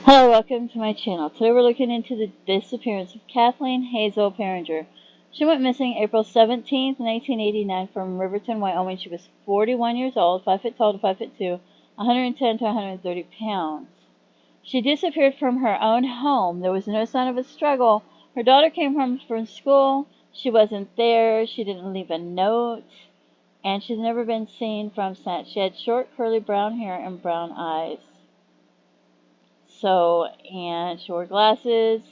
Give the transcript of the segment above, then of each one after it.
Hello, welcome to my channel. Today we're looking into the disappearance of Kathleen Hazel Pehringer. She went missing April 17th, 1989 from Riverton, Wyoming. She was 41 years old, 5 foot tall to 5 foot 2, 110 to 130 pounds. She disappeared from her own home. There was no sign of a struggle. Her daughter came home from school. She wasn't there. She didn't leave a note. And she's never been seen from since. She had short, curly brown hair and brown eyes. And she wore glasses.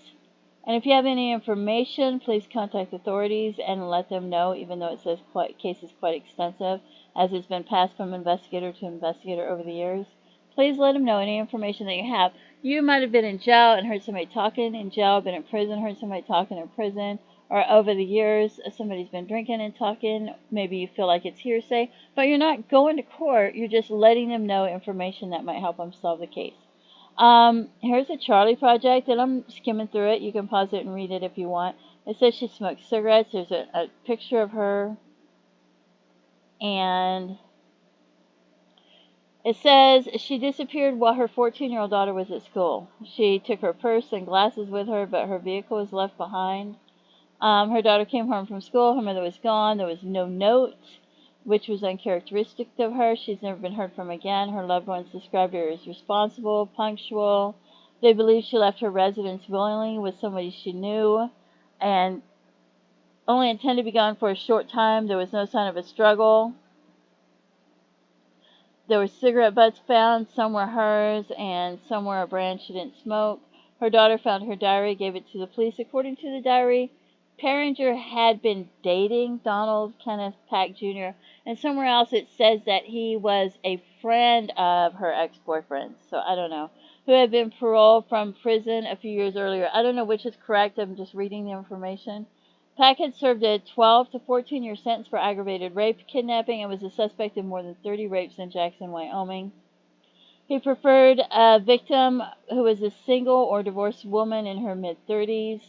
And if you have any information, please contact authorities and let them know, even though it says case is quite extensive, as it's been passed from investigator to investigator over the years. Please let them know any information that you have. You might have been in jail and heard somebody talking in jail, been in prison, heard somebody talking in prison, or over the years somebody's been drinking and talking. Maybe you feel like it's hearsay, but you're not going to court. You're just letting them know information that might help them solve the case. Here's a Charlie project, and I'm skimming through it. You can pause it and read it if you want. It says she smoked cigarettes. There's a picture of her, and it says she disappeared while her 14-year-old daughter was at school. She took her purse and glasses with her, but her vehicle was left behind. Her daughter came home from school. Her mother was gone. There was no note, which was uncharacteristic of her. She's never been heard from again. Her loved ones described her as responsible, punctual. They believe she left her residence willingly with somebody she knew and only intended to be gone for a short time. There was no sign of a struggle. There were cigarette butts found. Some were hers and some were a brand she didn't smoke. Her daughter found her diary, gave it to the police. According to the diary, Pehringer had been dating Donald Kenneth Pack Jr., and somewhere else it says that he was a friend of her ex-boyfriend, so I don't know, who had been paroled from prison a few years earlier. I don't know which is correct. I'm just reading the information. Pack had served a 12 to 14-year sentence for aggravated rape, kidnapping, and was a suspect in more than 30 rapes in Jackson, Wyoming. He preferred a victim who was a single or divorced woman in her mid-30s.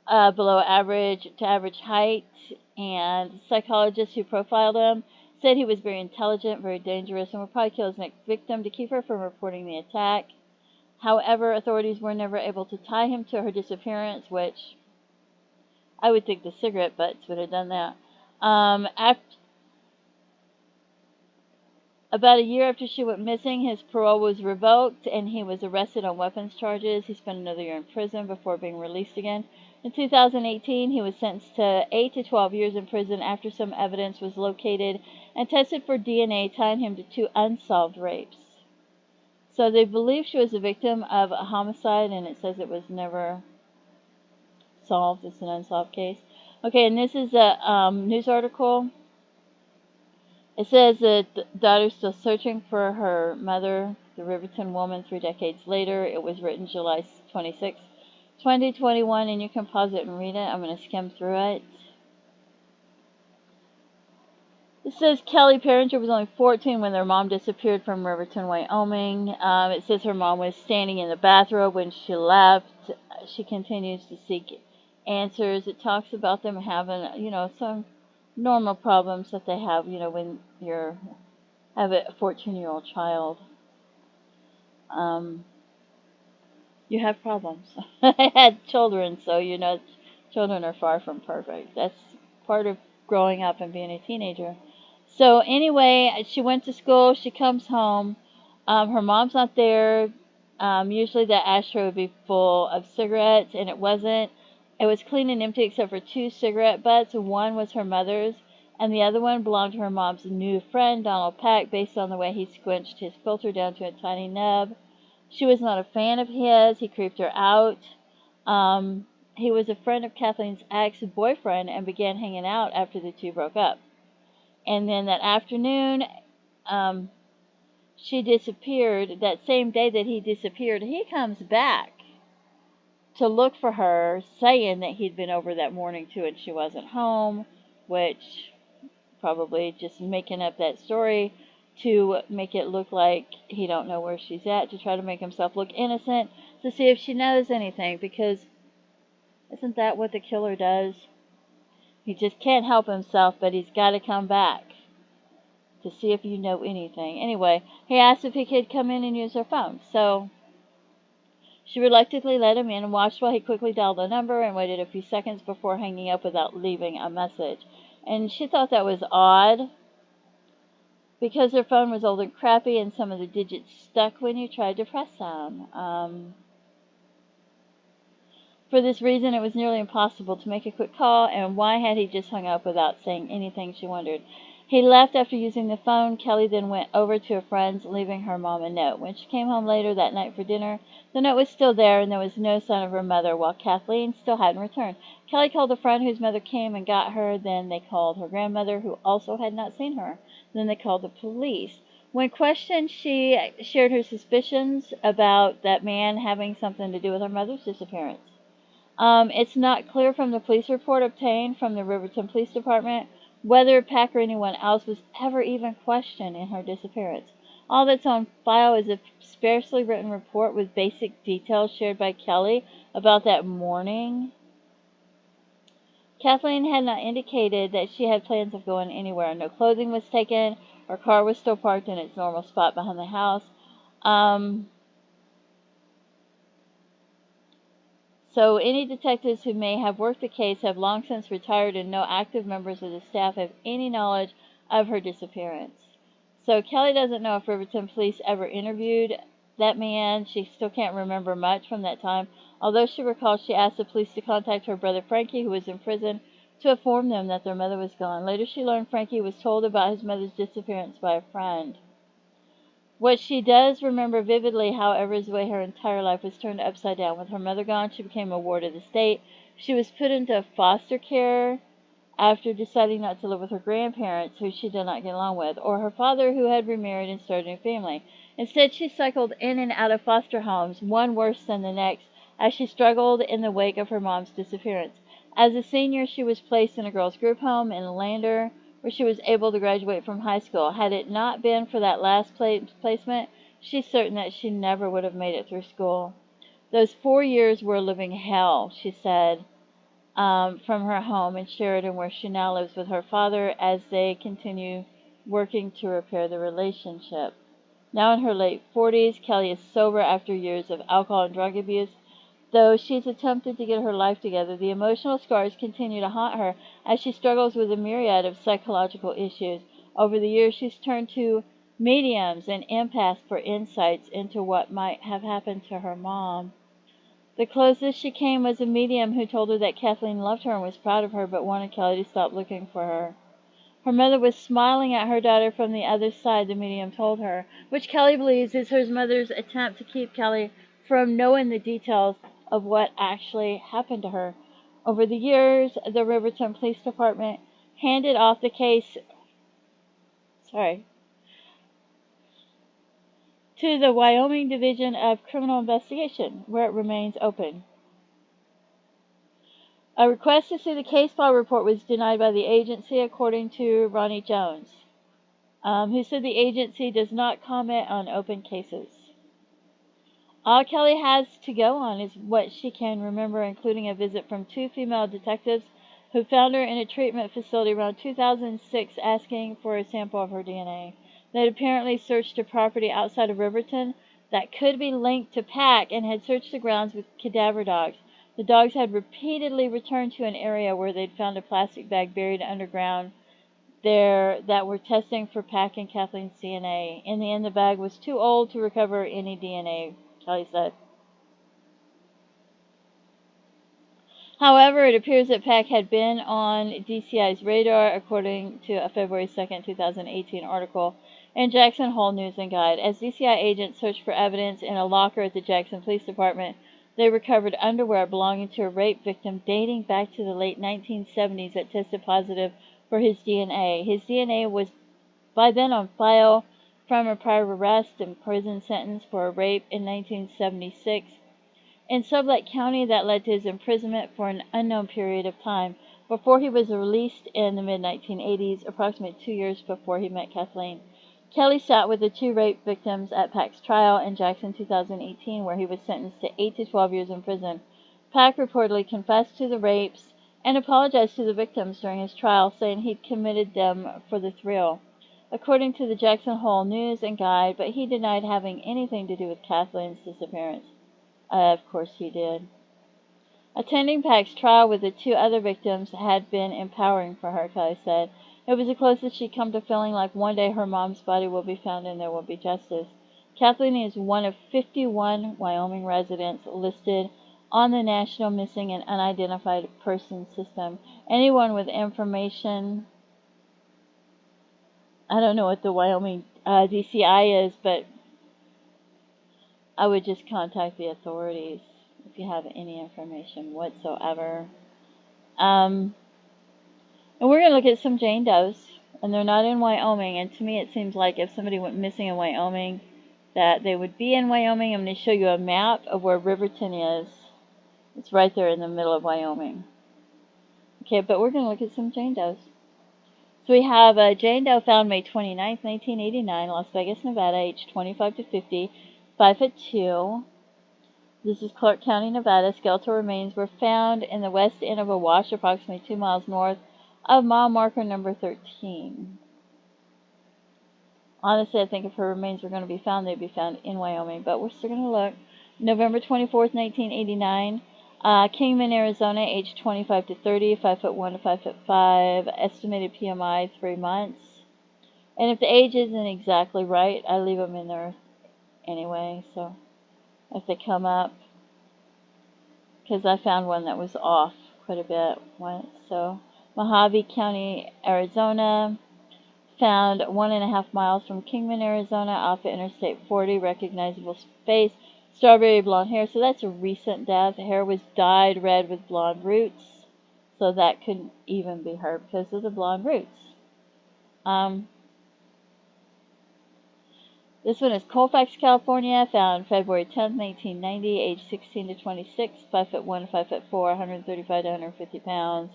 Below average to average height, and psychologists who profiled him said he was very intelligent, very dangerous, and would probably kill his next victim to keep her from reporting the attack. However, authorities were never able to tie him to her disappearance, which I would think the cigarette butts would have done that. About a year after she went missing, his parole was revoked and he was arrested on weapons charges. He spent another year in prison before being released again. In 2018, he was sentenced to 8 to 12 years in prison after some evidence was located and tested for DNA tying him to 2 unsolved rapes. So they believe she was a victim of a homicide, and it says it was never solved. It's an unsolved case. Okay, and this is a news article. It says that the daughter's still searching for her mother, the Riverton woman, 3 decades later. It was written July 26, 2021, and you can pause it and read it. I'm going to skim through it. It says Kelly Pehringer was only 14 when their mom disappeared from Riverton, Wyoming. It says her mom was standing in the bathrobe when she left. She continues to seek answers. It talks about them having, some normal problems that they have, when you have a 14-year-old child. You have problems. I had children, so children are far from perfect. That's part of growing up and being a teenager. So anyway, she went to school. She comes home. Her mom's not there. Usually that ashtray would be full of cigarettes, and it wasn't. It was clean and empty except for 2 cigarette butts. One was her mother's, and the other one belonged to her mom's new friend, Donald Pack, based on the way he squinched his filter down to a tiny nub. She was not a fan of his. He creeped her out. He was a friend of Kathleen's ex-boyfriend and began hanging out after the 2 broke up. And then that afternoon, she disappeared. That same day that he disappeared, he comes back to look for her, saying that he'd been over that morning too and she wasn't home, which probably just making up that story to make it look like he don't know where she's at, to try to make himself look innocent, to see if she knows anything, because isn't that what the killer does? He just can't help himself, but he's got to come back to see if you know anything. Anyway, he asked if he could come in and use her phone. So She reluctantly let him in and watched while he quickly dialed the number and waited a few seconds before hanging up without leaving a message. And she thought that was odd because her phone was old and crappy and some of the digits stuck when you tried to press them. For this reason, it was nearly impossible to make a quick call, and why had he just hung up without saying anything, she wondered. He left after using the phone. Kelly then went over to a friend's, leaving her mom a note. When she came home later that night for dinner, the note was still there, and there was no sign of her mother, while Kathleen still hadn't returned. Kelly called a friend whose mother came and got her. Then they called her grandmother, who also had not seen her. Then they called the police. When questioned, she shared her suspicions about that man having something to do with her mother's disappearance. It's not clear from the police report obtained from the Riverton Police Department whether Pack or anyone else was ever even questioned in her disappearance. All that's on file is a sparsely written report with basic details shared by Kelly about that morning. Kathleen had not indicated that she had plans of going anywhere. No clothing was taken. Her car was still parked in its normal spot behind the house. So any detectives who may have worked the case have long since retired, and no active members of the staff have any knowledge of her disappearance. So Kelly doesn't know if Riverton police ever interviewed that man. She still can't remember much from that time, although she recalls she asked the police to contact her brother Frankie, who was in prison, to inform them that their mother was gone. Later she learned Frankie was told about his mother's disappearance by a friend. What she does remember vividly, however, is the way her entire life was turned upside down. With her mother gone, she became a ward of the state. She was put into foster care after deciding not to live with her grandparents, who she did not get along with, or her father, who had remarried and started a family. Instead, she cycled in and out of foster homes, one worse than the next, as she struggled in the wake of her mom's disappearance. As a senior, she was placed in a girls' group home in Lander, where she was able to graduate from high school. Had it not been for that last placement, she's certain that she never would have made it through school. Those 4 years were a living hell, she said, from her home in Sheridan, where she now lives with her father as they continue working to repair the relationship. Now in her late 40s, Kelly is sober after years of alcohol and drug abuse. Though she's attempted to get her life together, the emotional scars continue to haunt her as she struggles with a myriad of psychological issues. Over the years, she's turned to mediums and empaths for insights into what might have happened to her mom. The closest she came was a medium who told her that Kathleen loved her and was proud of her, but wanted Kelly to stop looking for her. Her mother was smiling at her daughter from the other side, the medium told her, which Kelly believes is her mother's attempt to keep Kelly from knowing the details of what actually happened to her. Over the years, the Riverton Police Department handed off the case to the Wyoming Division of Criminal Investigation, where it remains open. A request to see the case file report was denied by the agency, according to Ronnie Jones, who said the agency does not comment on open cases. All Kelly has to go on is what she can remember, including a visit from 2 female detectives who found her in a treatment facility around 2006 asking for a sample of her DNA. They had apparently searched a property outside of Riverton that could be linked to Pack and had searched the grounds with cadaver dogs. The dogs had repeatedly returned to an area where they'd found a plastic bag buried underground there that were testing for Pack and Kathleen's DNA. In the end, the bag was too old to recover any DNA, Kelly said. However, it appears that Pack had been on DCI's radar, according to a February 2, 2018 article in Jackson Hole News and Guide. As DCI agents searched for evidence in a locker at the Jackson Police Department, they recovered underwear belonging to a rape victim dating back to the late 1970s that tested positive for his DNA. His DNA was by then on file from a prior arrest and prison sentence for a rape in 1976 in Sublette County that led to his imprisonment for an unknown period of time before he was released in the mid-1980s, approximately 2 years before he met Kathleen. Kelly sat with the 2 rape victims at Pack's trial in Jackson 2018, where he was sentenced to 8 to 12 years in prison. Pack reportedly confessed to the rapes and apologized to the victims during his trial, saying he'd committed them for the thrill, according to the Jackson Hole News and Guide, but he denied having anything to do with Kathleen's disappearance. Of course he did. Attending Pack's trial with the two other victims had been empowering for her, Kelly said. It was the closest she'd come to feeling like one day her mom's body will be found and there will be justice. Kathleen is one of 51 Wyoming residents listed on the National Missing and Unidentified Persons System. Anyone with information, I don't know what the Wyoming DCI is, but I would just contact the authorities if you have any information whatsoever. And we're going to look at some Jane Does, and they're not in Wyoming, and to me it seems like if somebody went missing in Wyoming, that they would be in Wyoming. I'm going to show you a map of where Riverton is. It's right there in the middle of Wyoming. Okay, but we're going to look at some Jane Does. So we have a Jane Doe found May 29, 1989, Las Vegas, Nevada, age 25 to 50, 5'2". This is Clark County, Nevada. Skeletal remains were found in the west end of a wash approximately 2 miles north of mile marker number 13. Honestly, I think if her remains were going to be found, they'd be found in Wyoming, but we're still going to look. November 24th, 1989, Kingman, Arizona, age 25 to 30, 5'1" to 5'5", estimated PMI 3 months. And if the age isn't exactly right, I leave them in there anyway, so if they come up, because I found one that was off quite a bit once. So Mojave County, Arizona, found 1.5 miles from Kingman, Arizona, off of Interstate 40, recognizable face, strawberry blonde hair. So that's a recent death. Hair was dyed red with blonde roots, so that couldn't even be her because of the blonde roots. This one is Colfax, California, found February 10th, 1990, age 16 to 26, 5'1" to 5'4", 135 to 150 pounds,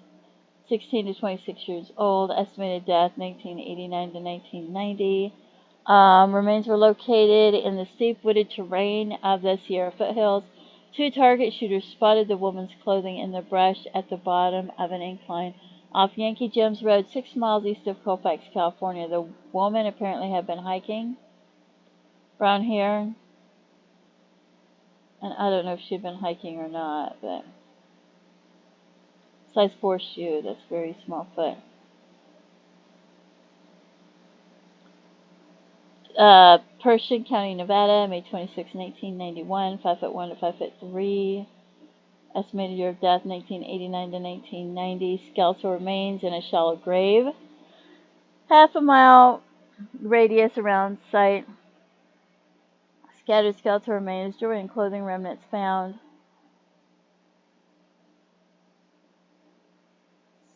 16 to 26 years old, estimated death 1989 to 1990. Remains were located in the steep wooded terrain of the Sierra foothills. 2 target shooters spotted the woman's clothing in the brush at the bottom of an incline off Yankee Gems Road, 6 miles east of Colfax, California. The woman apparently had been hiking. Brown hair, and I don't know if she'd been hiking or not, but size 4 shoe, that's very small foot. Pershing County, Nevada, May 26, 1991, 5'1" to 5'3", estimated year of death 1989 to 1990, skeletal remains in a shallow grave, 1/2 mile radius around site. Scattered skeletal remains, jewelry and clothing remnants found.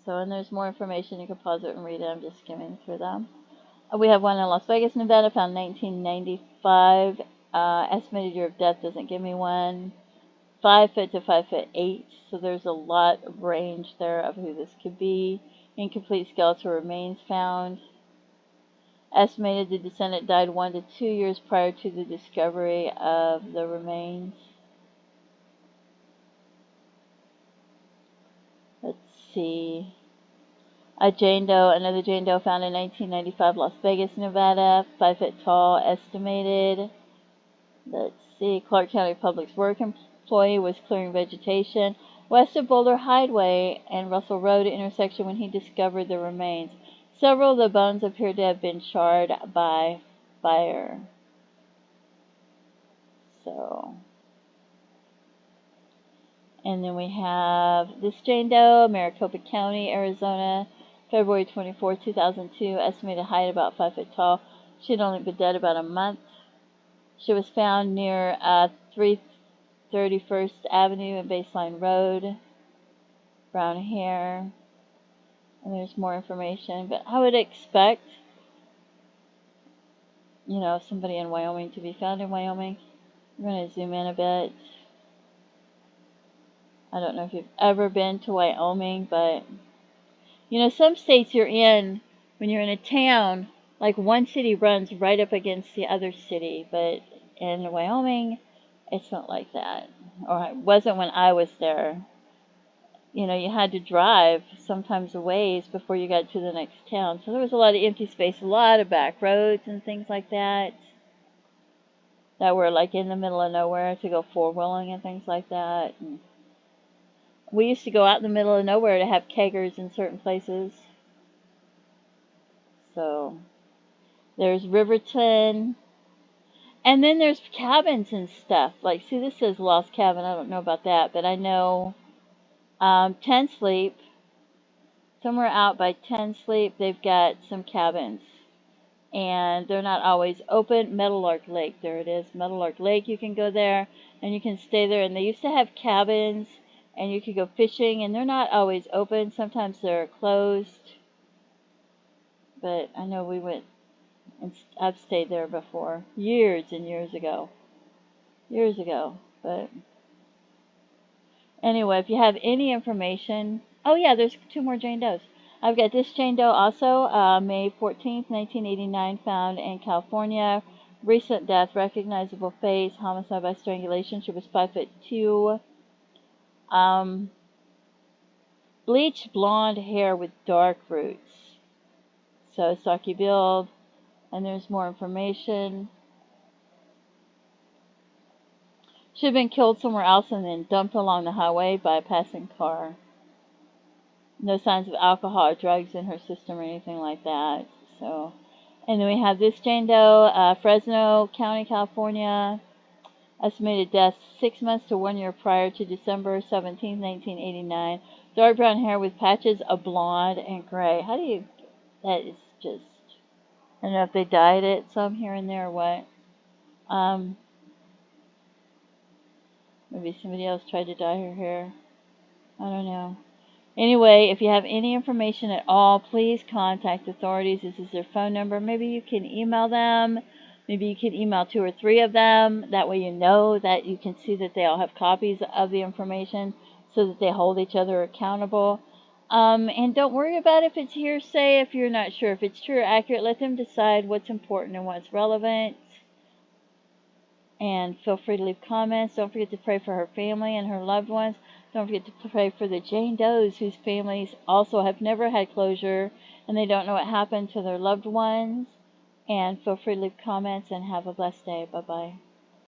So, and there's more information. You can pause it and read it. I'm just skimming through them. We have one in Las Vegas, Nevada, found 1995. Estimated year of death doesn't give me one. 5 foot to 5'8". So there's a lot of range there of who this could be. Incomplete skeletal remains found. Estimated the descendant died 1 to 2 years prior to the discovery of the remains. Let's see. Another Jane Doe found in 1995, Las Vegas, Nevada, 5 foot tall, estimated. Let's see. Clark County Public Works employee was clearing vegetation west of Boulder Highway and Russell Road intersection when he discovered the remains. Several of the bones appeared to have been charred by fire. So, and then we have this Jane Doe, Maricopa County, Arizona, February 24, 2002, estimated height about 5 foot tall. She had only been dead about a month. She was found near 331st Avenue and Baseline Road. Brown hair. And there's more information, but I would expect, somebody in Wyoming to be found in Wyoming. I'm going to zoom in a bit. I don't know if you've ever been to Wyoming, but, some states you're in, when you're in a town, like one city runs right up against the other city, but in Wyoming, it's not like that. Or it wasn't when I was there. You had to drive sometimes a ways before you got to the next town. So there was a lot of empty space, a lot of back roads and things like that. that were like in the middle of nowhere to go four-wheeling and things like that. And we used to go out in the middle of nowhere to have keggers in certain places. So there's Riverton. And then there's cabins and stuff. Like, see, this says Lost Cabin. I don't know about that, but I know 10 Sleep. Somewhere out by 10 Sleep, they've got some cabins. And they're not always open. Meadowlark Lake, there it is. Meadowlark Lake, you can go there, and you can stay there. And they used to have cabins, and you could go fishing, and they're not always open. Sometimes they're closed. But I know we went, and I've stayed there before. Years and years ago. Years ago. But anyway, if you have any information... Oh, yeah, there's 2 more Jane Does. I've got this Jane Doe also, May 14th, 1989, found in California. Recent death, recognizable face, homicide by strangulation. She was 5'2". Bleached blonde hair with dark roots. So, stocky build. And there's more information. She had been killed somewhere else and then dumped along the highway by a passing car. No signs of alcohol or drugs in her system or anything like that. So, and then we have this Jane Doe, Fresno County, California. Estimated death 6 months to 1 year prior to December 17, 1989. Dark brown hair with patches of blonde and gray. How do you... That is just... I don't know if they dyed it some here and there or what. Maybe somebody else tried to dye her hair. I don't know. Anyway, if you have any information at all, please contact authorities. This is their phone number. Maybe you can email them. Maybe you can email 2 or 3 of them. That way you know that you can see that they all have copies of the information so that they hold each other accountable. And don't worry about if it's hearsay if you're not sure if it's true or accurate. Let them decide what's important and what's relevant. And feel free to leave comments. Don't forget to pray for her family and her loved ones. Don't forget to pray for the Jane Does whose families also have never had closure and they don't know what happened to their loved ones. And feel free to leave comments and have a blessed day. Bye-bye.